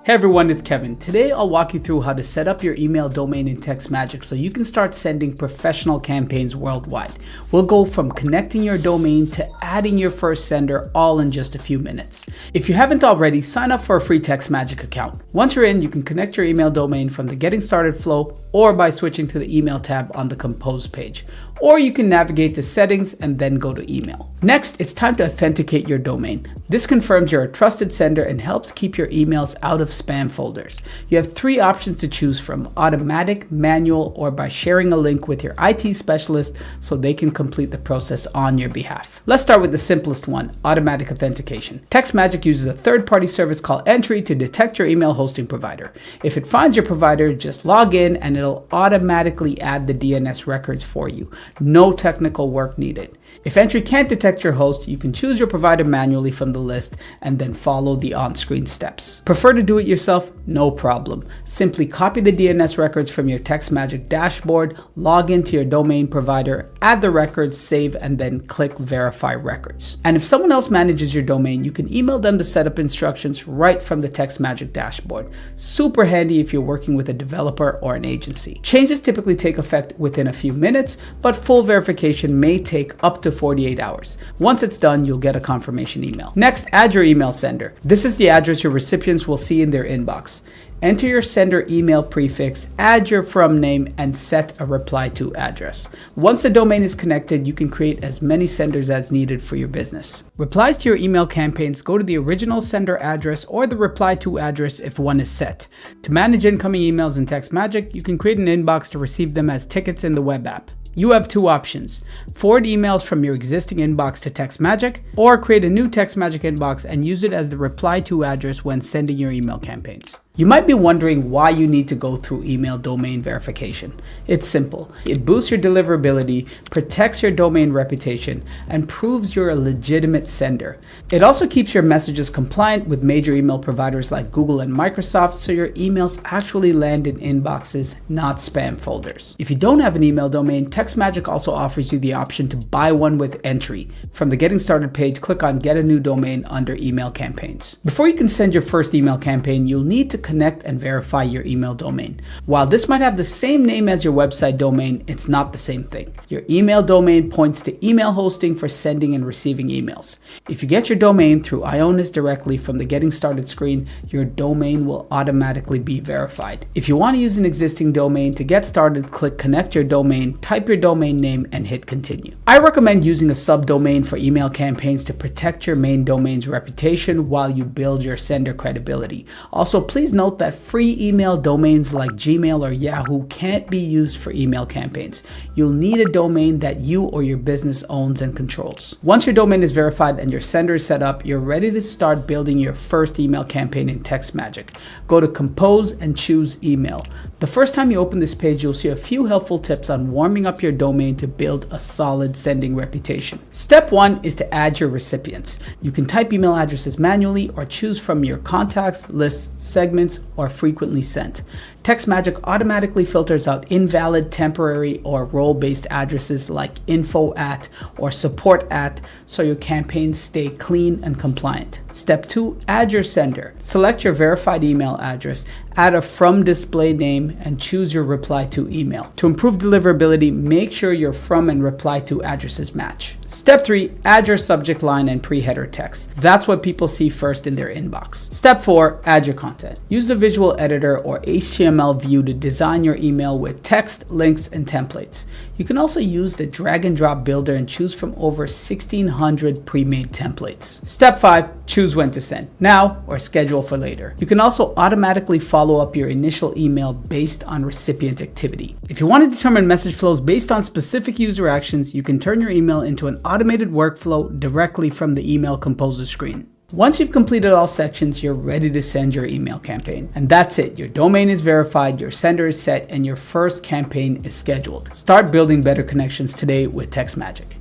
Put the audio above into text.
Hey everyone, it's Kevin. Today I'll walk you through how to set up your email domain in Textmagic so you can start sending professional campaigns worldwide. We'll go from connecting your domain to adding your first sender all in just a few minutes. If you haven't already, sign up for a free Textmagic account. Once you're in, you can connect your email domain from the Getting Started flow or by switching to the email tab on the Compose page. Or you can navigate to settings and then go to email. Next, it's time to authenticate your domain. This confirms you're a trusted sender and helps keep your emails out of spam folders. You have three options to choose from: automatic, manual, or by sharing a link with your IT specialist so they can complete the process on your behalf. Let's start with the simplest one, automatic authentication. Textmagic uses a third-party service called Entry to detect your email hosting provider. If it finds your provider, just log in and it'll automatically add the DNS records for you. No technical work needed. If Entry can't detect your host, you can choose your provider manually from the list and then follow the on-screen steps. Prefer to do it yourself? No problem. Simply copy the DNS records from your Textmagic dashboard, log into your domain provider, add the records, save, and then click Verify Records. And if someone else manages your domain, you can email them the setup instructions right from the Textmagic dashboard. Super handy if you're working with a developer or an agency. Changes typically take effect within a few minutes, but full verification may take up to 48 hours. Once it's done, you'll get a confirmation email. Next, add your email sender. This is the address your recipients will see in their inbox. Enter your sender email prefix, add your from name, and set a reply to address. Once the domain is connected, you can create as many senders as needed for your business. Replies to your email campaigns go to the original sender address or the reply to address if one is set. To manage incoming emails in Textmagic, you can create an inbox to receive them as tickets in the web app. You have two options: forward emails from your existing inbox to Textmagic, or create a new Textmagic inbox and use it as the reply to address when sending your email campaigns. You might be wondering why you need to go through email domain verification. It's simple. It boosts your deliverability, protects your domain reputation, and proves you're a legitimate sender. It also keeps your messages compliant with major email providers like Google and Microsoft, so your emails actually land in inboxes, not spam folders. If you don't have an email domain, Textmagic also offers you the option to buy one with Entry. From the Getting Started page, click on Get a New Domain under Email Campaigns. Before you can send your first email campaign, you'll need to connect and verify your email domain. While this might have the same name as your website domain, it's not the same thing. Your email domain points to email hosting for sending and receiving emails. If you get your domain through Ionis directly from the Getting Started screen, your domain will automatically be verified. If you want to use an existing domain, to get started, click Connect Your Domain, type your domain name, and hit Continue. I recommend using a subdomain for email campaigns to protect your main domain's reputation while you build your sender credibility. Also, please note that free email domains like Gmail or Yahoo can't be used for email campaigns. You'll need a domain that you or your business owns and controls. Once your domain is verified and your sender is set up, you're ready to start building your first email campaign in Textmagic. Go to Compose and choose Email. The first time you open this page, you'll see a few helpful tips on warming up your domain to build a solid sending reputation. Step 1 is to add your recipients. You can type email addresses manually or choose from your contacts, lists, segments, or frequently sent. Textmagic automatically filters out invalid, temporary, or role-based addresses like info@ or support@, so your campaigns stay clean and compliant. Step 2, add your sender. Select your verified email address, add a from display name, and choose your reply to email. To improve deliverability, make sure your from and reply to addresses match. Step 3, add your subject line and pre-header text. That's what people see first in their inbox. Step 4, add your content. Use the visual editor or HTML view to design your email with text, links, and templates. You can also use the drag and drop builder and choose from over 1,600 pre-made templates. Step 5, choose when to send, now or schedule for later. You can also automatically follow up your initial email based on recipient activity. If you want to determine message flows based on specific user actions, you can turn your email into an automated workflow directly from the Email Composer screen. Once you've completed all sections, you're ready to send your email campaign. And that's it. Your domain is verified, your sender is set, and your first campaign is scheduled. Start building better connections today with Textmagic.